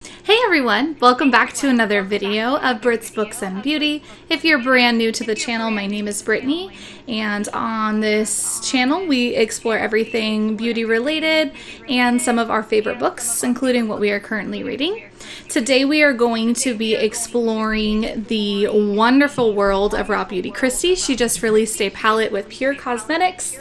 Hey everyone, welcome back to another video of Brit's Books and Beauty. If you're brand new to the channel, my name is Brittany, and on this channel we explore everything beauty related and some of our favorite books, including what we are currently reading. Today we are going to be exploring the wonderful world of RawBeautyKristi. She just released a palette with Pure Cosmetics,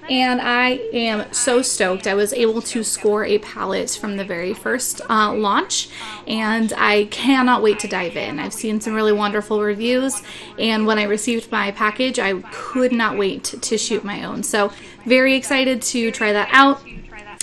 and I am so stoked. I was able to score a palette from the very first launch, and I cannot wait to dive in. I've seen some really wonderful reviews, and when I received my package, I could not wait to shoot my own. So very excited to try that out.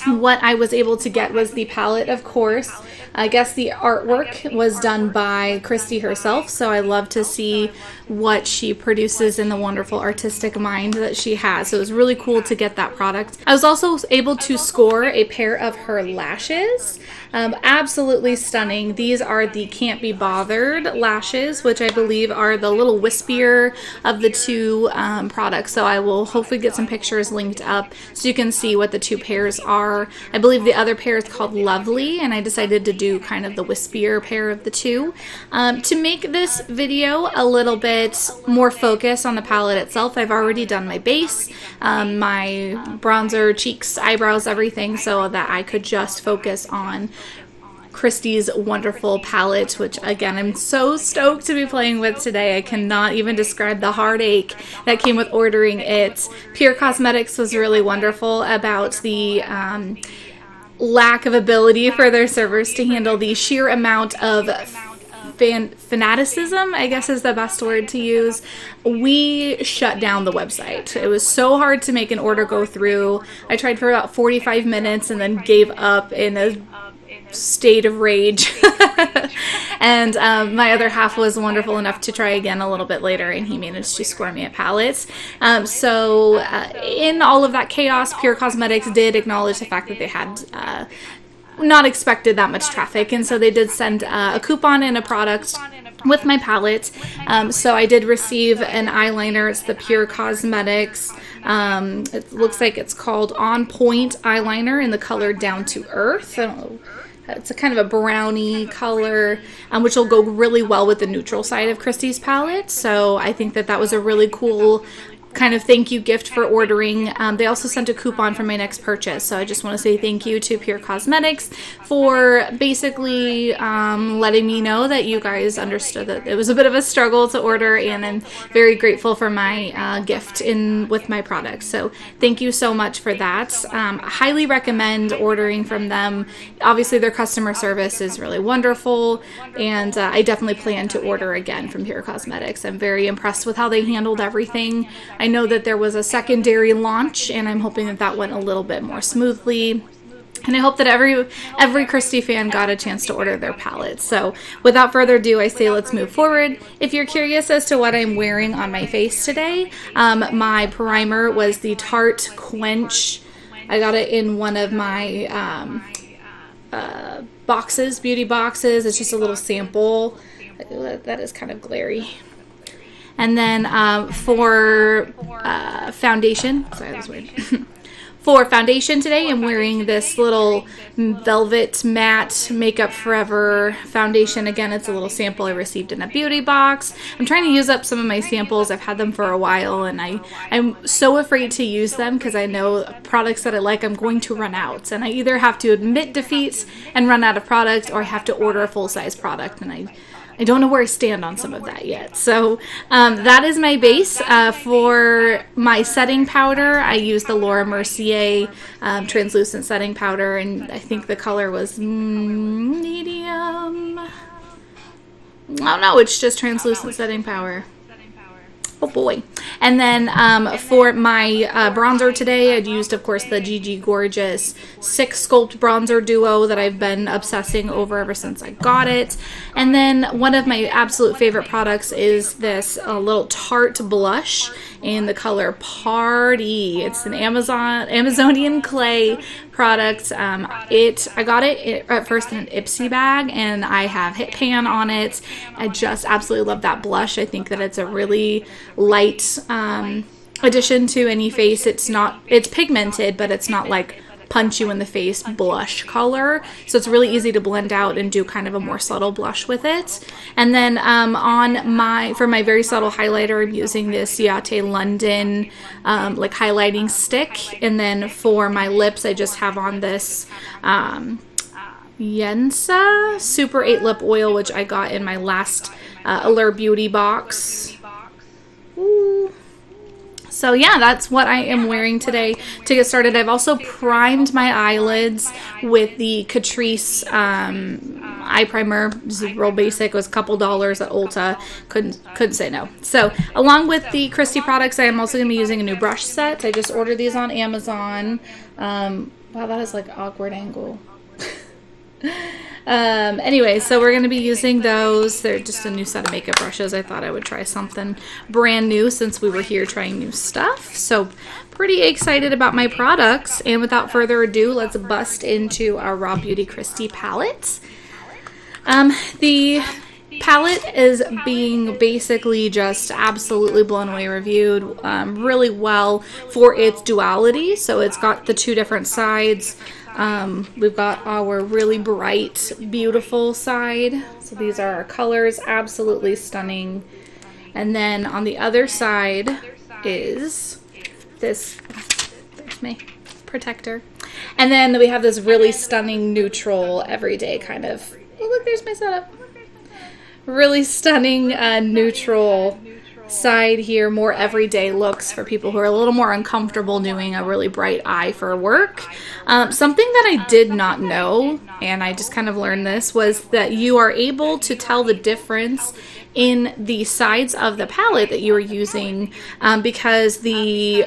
What I was able to get was the palette, of course. I guess the artwork was done by Kristi herself, so I love to see what she produces in the wonderful artistic mind that she has. So it was really cool to get that product. I was also able to score a pair of her lashes. Absolutely stunning. These are the Can't Be Bothered lashes, which I believe are the little wispier of the two products. So I will hopefully get some pictures linked up so you can see what the two pairs are. I believe the other pair is called Lovely, and I decided to do kind of the wispier pair of the two. To make this video a little bit more focused on the palette itself, I've already done my base, my bronzer, cheeks, eyebrows, everything, so that I could just focus on Kristi's wonderful palette, which again I'm so stoked to be playing with today. I cannot even describe the heartache that came with ordering it. Pure Cosmetics was really wonderful about the lack of ability for their servers to handle the sheer amount of fanaticism, I guess is the best word to use. We shut down the website. It was so hard to make an order go through. I tried for about 45 minutes and then gave up in a state of rage. And my other half was wonderful enough to try again a little bit later, and he managed to score me a palette. So in all of that chaos, Pure Cosmetics did acknowledge the fact that they had not expected that much traffic, and so they did send a coupon and a product with my palette. So I did receive an eyeliner. It's the Pure Cosmetics. It looks like it's called On Point Eyeliner in the color Down to Earth. I don't know. It's a kind of a brownie color, which will go really well with the neutral side of Kristi's palette. So I think that that was a really cool kind of thank you gift for ordering. They also sent a coupon for my next purchase, so I just want to say thank you to Pure Cosmetics for basically letting me know that you guys understood that it was a bit of a struggle to order, and I'm very grateful for my gift with my products. So thank you so much for that. I highly recommend ordering from them. Obviously their customer service is really wonderful, and I definitely plan to order again from Pure Cosmetics. I'm very impressed with how they handled everything. I know that there was a secondary launch, and I'm hoping that that went a little bit more smoothly. And I hope that every Kristi fan got a chance to order their palette. So without further ado, I say let's move forward. If you're curious as to what I'm wearing on my face today, my primer was the Tarte Quench. I got it in one of my boxes, beauty boxes. It's just a little sample. That is kind of glary. And then for foundation, sorry, that was weird. For foundation today, I'm wearing this little Velvet Matte Makeup Forever foundation. Again, it's a little sample I received in a beauty box. I'm trying to use up some of my samples. I've had them for a while, and I'm so afraid to use them because I know products that I like I'm going to run out. And I either have to admit defeat and run out of product, or I have to order a full-size product, and I don't know where I stand on some of that yet. So that is my base. For my setting powder, I used the Laura Mercier translucent setting powder, and I think the color was medium. Oh no, it's just translucent setting powder. Oh boy. And then for my bronzer today, I'd used, of course, the GG Gorgeous 6 Sculpt Bronzer Duo that I've been obsessing over ever since I got it. And then one of my absolute favorite products is this little Tarte blush in the color Party. It's an Amazonian clay product. I got it at first in an Ipsy bag, and I have hit pan on it. I just absolutely love that blush. I think that it's a really light addition to any face. It's pigmented, but it's not like punch you in the face blush color. So it's really easy to blend out and do kind of a more subtle blush with it. And then for my very subtle highlighter, I'm using this Yate London like highlighting stick. And then for my lips, I just have on this Yensa Super 8 Lip Oil, which I got in my last Allure Beauty box. Ooh. So yeah, that's what I am wearing today to get started. I've also primed my eyelids with the Catrice eye primer. This is real basic. It was a couple dollars at Ulta. Couldn't say no. So along with the Kristi products, I am also going to be using a new brush set. I just ordered these on Amazon. Wow, that is like an awkward angle. Anyway, so we're going to be using those. They're just a new set of makeup brushes. I thought I would try something brand new since we were here trying new stuff. So pretty excited about my products. And without further ado, let's bust into our RawBeautyKristi palette. The palette is being basically just absolutely blown away reviewed really well for its duality. So it's got the two different sides. We've got our really bright, beautiful side. So these are our colors, absolutely stunning. And then on the other side is this, there's my protector. And then we have this really stunning neutral, everyday kind of, oh look, there's my setup. Really stunning neutral side here, more everyday looks for people who are a little more uncomfortable doing a really bright eye for work. Something that I did not know, and I just kind of learned this, was that you are able to tell the difference in the sides of the palette that you are using because the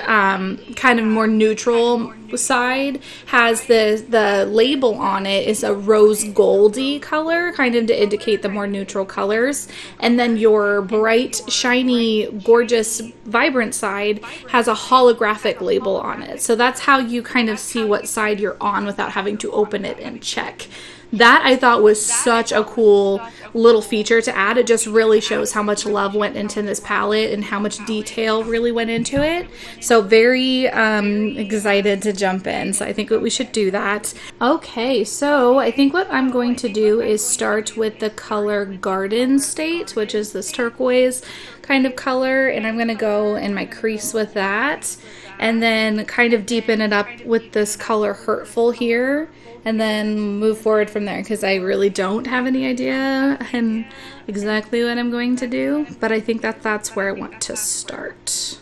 kind of more neutral side has the label on it is a rose goldy color, kind of to indicate the more neutral colors, and then your bright, shiny, gorgeous, vibrant side has a holographic label on it. So that's how you kind of see what side you're on without having to open it and check. That I thought was such a cool little feature to add. It just really shows how much love went into this palette and how much detail really went into it. So very excited to jump in. So I think that we should do that. Okay, so I think what I'm going to do is start with the color Garden State, which is this turquoise kind of color. And I'm going to go in my crease with that. And then kind of deepen it up with this color Hurtful here. And then move forward from there because I really don't have any idea and exactly what I'm going to do, but I think that that's where I want to start.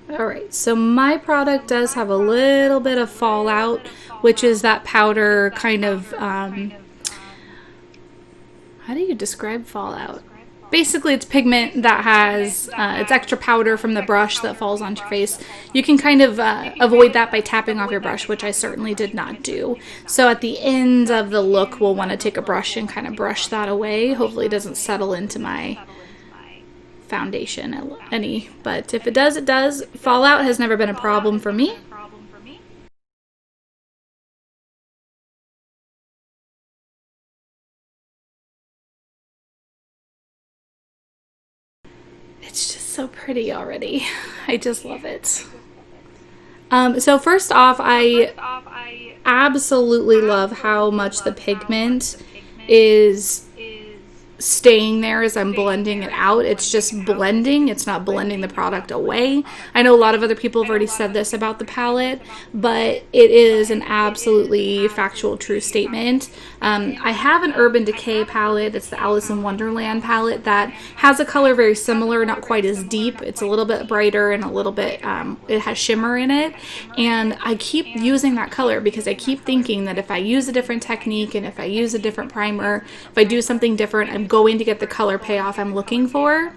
Alright, so my product does have a little bit of fallout, which is that powder kind of, how do you describe fallout? Basically, it's pigment that has, it's extra powder from the brush that falls onto your face. You can kind of avoid that by tapping off your brush, which I certainly did not do. So at the end of the look, we'll want to take a brush and kind of brush that away. Hopefully it doesn't settle into my foundation any, but if it does, it does. Fallout has never been a problem for me. It's just so pretty already. I just love it. So first off, I absolutely love how much the pigment is staying there as I'm blending it out. It's just blending. It's not blending the product away. I know a lot of other people have already said this about the palette, but it is an absolutely factual, true statement. I have an Urban Decay palette. It's the Alice in Wonderland palette that has a color very similar, not quite as deep. It's a little bit brighter and a little bit, it has shimmer in it. And I keep using that color because I keep thinking that if I use a different technique and if I use a different primer, if I do something different, I'm going to get the color payoff I'm looking for.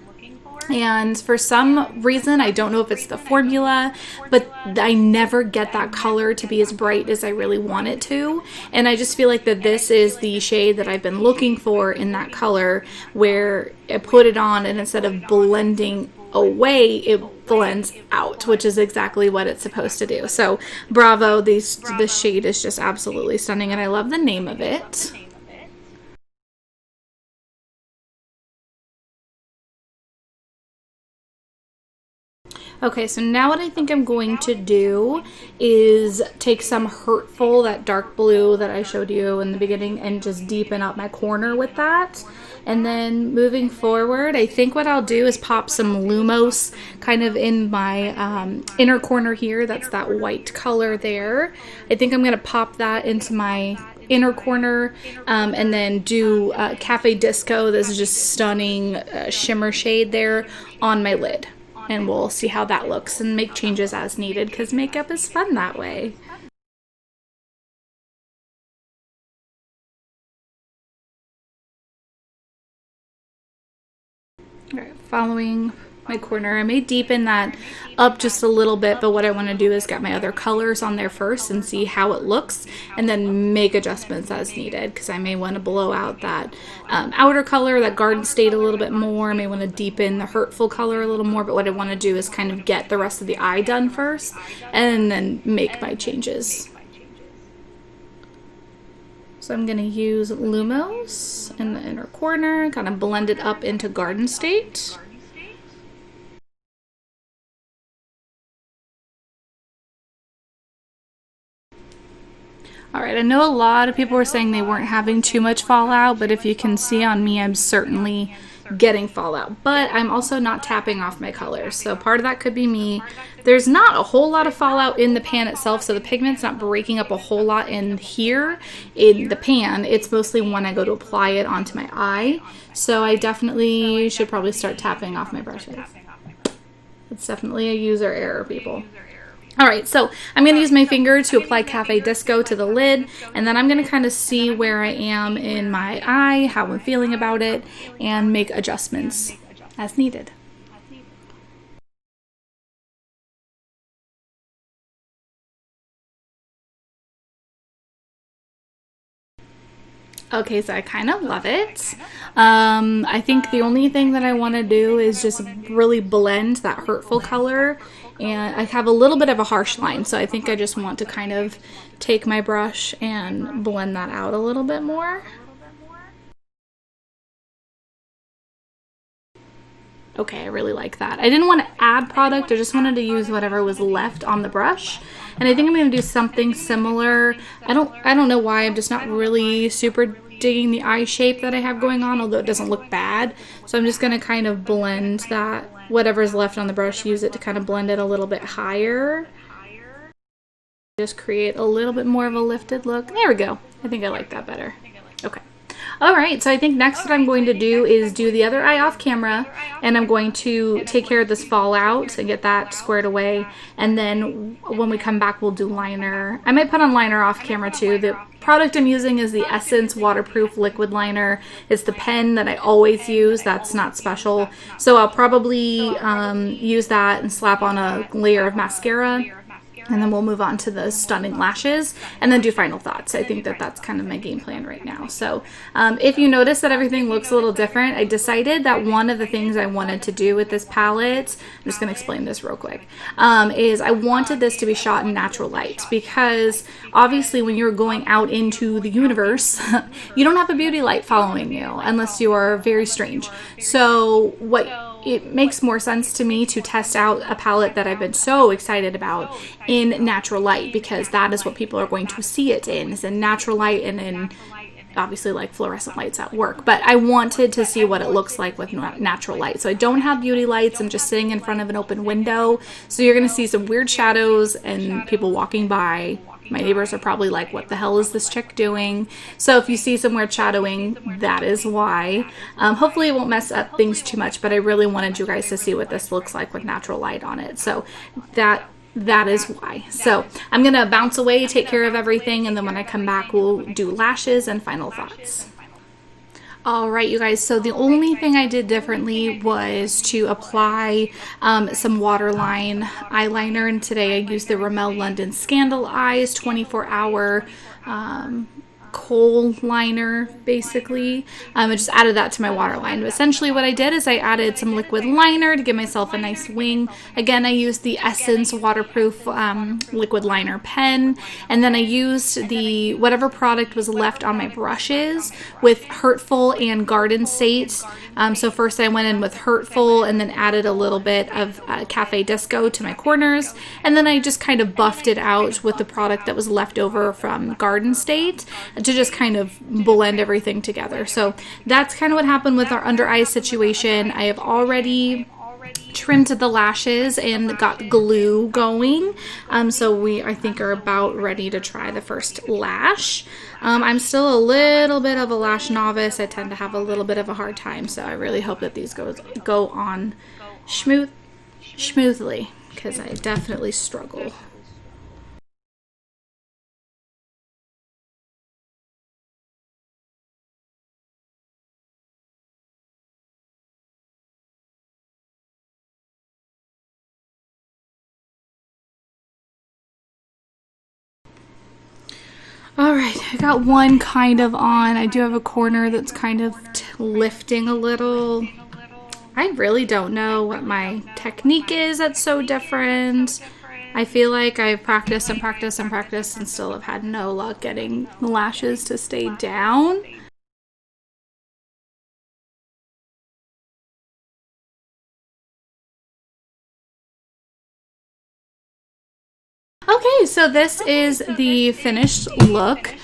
And for some reason, I don't know if it's the formula, but I never get that color to be as bright as I really want it to. And I just feel like that this is the shade that I've been looking for in that color, where I put it on and instead of blending away, it blends out, which is exactly what it's supposed to do. So bravo, this shade is just absolutely stunning, and I love the name of it. Okay, so now what I think I'm going to do is take some Hurtful, that dark blue that I showed you in the beginning, and just deepen up my corner with that. And then moving forward, I think what I'll do is pop some Lumos kind of in my inner corner here. That's that white color there. I think I'm going to pop that into my inner corner, and then do Cafe Disco. This is just stunning shimmer shade there on my lid. And we'll see how that looks and make changes as needed, because makeup is fun that way. All right, following my corner, I may deepen that up just a little bit, but what I want to do is get my other colors on there first and see how it looks, and then make adjustments as needed, because I may want to blow out that outer color, that Garden State, a little bit more. I may want to deepen the Hurtful color a little more, but what I want to do is kind of get the rest of the eye done first and then make my changes. So I'm going to use Lumos in the inner corner, kind of blend it up into Garden State. Alright, I know a lot of people were saying they weren't having too much fallout, but if you can see on me, I'm certainly getting fallout. But I'm also not tapping off my colors, so part of that could be me. There's not a whole lot of fallout in the pan itself, so the pigment's not breaking up a whole lot in here in the pan. It's mostly when I go to apply it onto my eye, so I definitely should probably start tapping off my brushes. It's definitely a user error, people. Alright, so I'm going to use my finger to apply Cafe Disco to the lid, and then I'm going to kind of see where I am in my eye, how I'm feeling about it, and make adjustments as needed. Okay, so I kind of love it. I think the only thing that I want to do is just really blend that Hurtful color, and I have a little bit of a harsh line, so I think I just want to kind of take my brush and blend that out a little bit more. Okay, I really like that. I didn't want to add product, I just wanted to use whatever was left on the brush. And I think I'm going to do something similar. I don't know why, I'm just not really super digging the eye shape that I have going on, although it doesn't look bad. So I'm just going to kind of blend that, whatever's left on the brush, use it to kind of blend it a little bit higher. Just create a little bit more of a lifted look. There we go. I think I like that better. Okay. Alright, so I think next what I'm going to do is do the other eye off camera, and I'm going to take care of this fallout and get that squared away, and then when we come back we'll do liner. I might put on liner off camera too. The product I'm using is the Essence Waterproof Liquid Liner. It's the pen that I always use, that's not special. So I'll probably use that and slap on a layer of mascara. And then we'll move on to the stunning lashes and then do final thoughts. I think that that's kind of my game plan right now. So if you notice that everything looks a little different, I decided that one of the things I wanted to do with this palette, I'm just going to explain this real quick, is I wanted this to be shot in natural light, because obviously when you're going out into the universe, you don't have a beauty light following you unless you are very strange. So it makes more sense to me to test out a palette that I've been so excited about in natural light, because that is what people are going to see it in, is in natural light and in obviously like fluorescent lights at work. But I wanted to see what it looks like with natural light. So I don't have beauty lights, I'm just sitting in front of an open window. So you're going to see some weird shadows and people walking by. My neighbors are probably like, what the hell is this chick doing? So if you see some weird shadowing, that is why. Hopefully it won't mess up things too much, but I really wanted you guys to see what this looks like with natural light on it. So that is why. So I'm going to bounce away, take care of everything, and then when I come back, we'll do lashes and final thoughts. Alright, you guys, so the only thing I did differently was to apply some waterline eyeliner, and today I used the Rimmel London Scandal Eyes 24-hour coal liner, basically. I just added that to my waterline. But essentially what I did is I added some liquid liner to give myself a nice wing. Again, I used the Essence waterproof liquid liner pen, and then I used the whatever product was left on my brushes with Hurtful and Garden State. So first I went in with Hurtful and then added a little bit of Cafe Disco to my corners, and then I just kind of buffed it out with the product that was left over from Garden State to just kind of blend everything together. So that's kind of what happened with our under eye situation. I have already trimmed the lashes and got glue going, so we I think are about ready to try the first lash. I'm still a little bit of a lash novice. I tend to have a little bit of a hard time, so I really hope that these go on smoothly, because I definitely struggle. Alright, I got one kind of on. I do have a corner that's kind of lifting a little. I really don't know what my technique is that's so different. I feel like I've practiced and practiced and practiced and still have had no luck getting the lashes to stay down. Okay, so this is the finished look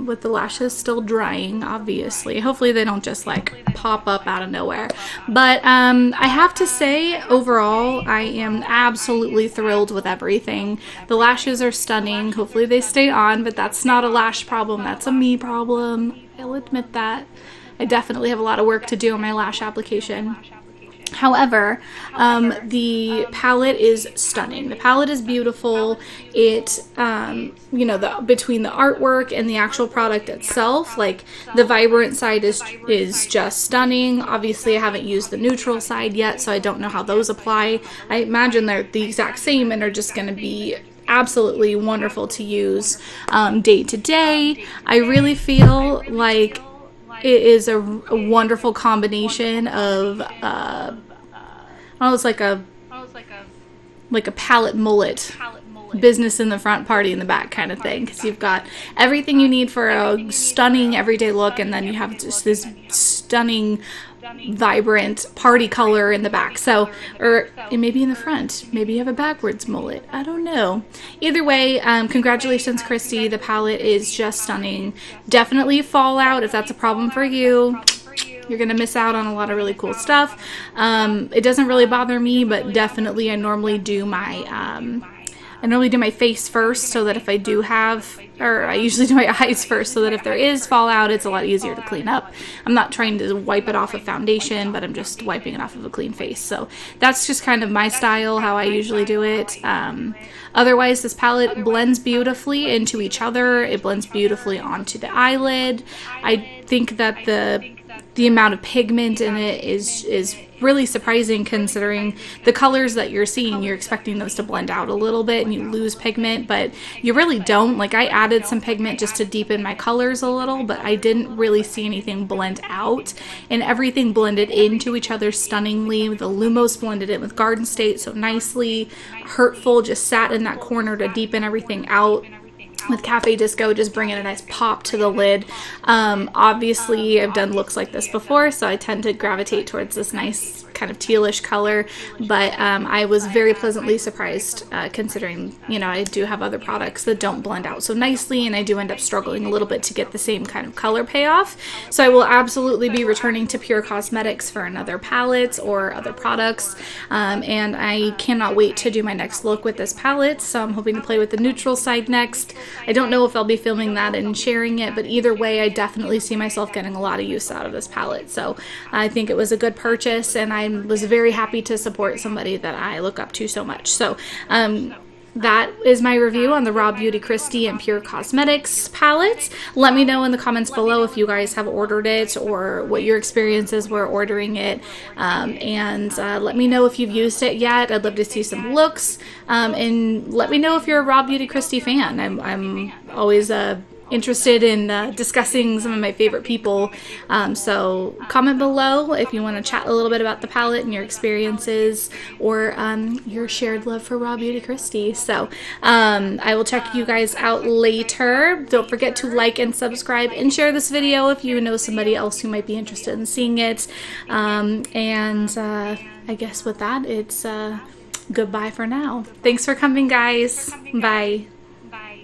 with the lashes still drying, obviously. Hopefully they don't just like pop up out of nowhere. But I have to say, overall, I am absolutely thrilled with everything. The lashes are stunning. Hopefully they stay on, but that's not a lash problem. That's a me problem. I'll admit that. I definitely have a lot of work to do on my lash application. However, the palette is stunning. The palette is beautiful. It, you know, between the artwork and the actual product itself, like the vibrant side is just stunning. Obviously, I haven't used the neutral side yet, so I don't know how those apply. I imagine they're the exact same and are just going to be absolutely wonderful to use day to day. I really feel like it is a wonderful combination of it's like a palette mullet, business in the front, party in the back kind of thing, because you've got everything you need for a stunning everyday look, and then you have just this stunning vibrant party color in the back. So, or it may be in the front, maybe you have a backwards mullet, I don't know. Either way, congratulations, Kristi. The palette is just stunning. Definitely Fallout if that's a problem for you. You're gonna miss out on a lot of really cool stuff. It doesn't really bother me, but definitely I normally do my face first, so that if I do have, or I usually do my eyes first, so that if there is fallout, it's a lot easier to clean up. I'm not trying to wipe it off of foundation, but I'm just wiping it off of a clean face. So that's just kind of my style, how I usually do it. Otherwise, this palette blends beautifully into each other. It blends beautifully onto the eyelid. I think that the amount of pigment in it is really surprising, considering the colors that you're seeing. You're expecting those to blend out a little bit and you lose pigment, but you really don't. Like, I added some pigment just to deepen my colors a little, but I didn't really see anything blend out, and everything blended into each other stunningly. The Lumos blended in with Garden State so nicely. Hurtful just sat in that corner to deepen everything out, with Cafe Disco just bringing a nice pop to the lid. Obviously, I've done looks like this before, so I tend to gravitate towards this nice kind of tealish color, but I was very pleasantly surprised, considering, you know, I do have other products that don't blend out so nicely, and I do end up struggling a little bit to get the same kind of color payoff. So I will absolutely be returning to Pure Cosmetics for another palette or other products, and I cannot wait to do my next look with this palette, so I'm hoping to play with the neutral side next. I don't know if I'll be filming that and sharing it, but either way, I definitely see myself getting a lot of use out of this palette. So I think it was a good purchase, and I was very happy to support somebody that I look up to so much. So that is my review on the RawBeautyKristi and Pure Cosmetics palettes. Let me know in the comments below if you guys have ordered it or what your experiences were ordering it, and let me know if you've used it yet. I'd love to see some looks, and let me know if you're a RawBeautyKristi fan. I'm always interested in discussing some of my favorite people. So comment below if you want to chat a little bit about the palette and your experiences, or your shared love for RawBeautyKristi. So I will check you guys out later. Don't forget to like and subscribe and share this video if you know somebody else who might be interested in seeing it. I guess with that, it's goodbye for now. Thanks for coming, guys. Bye.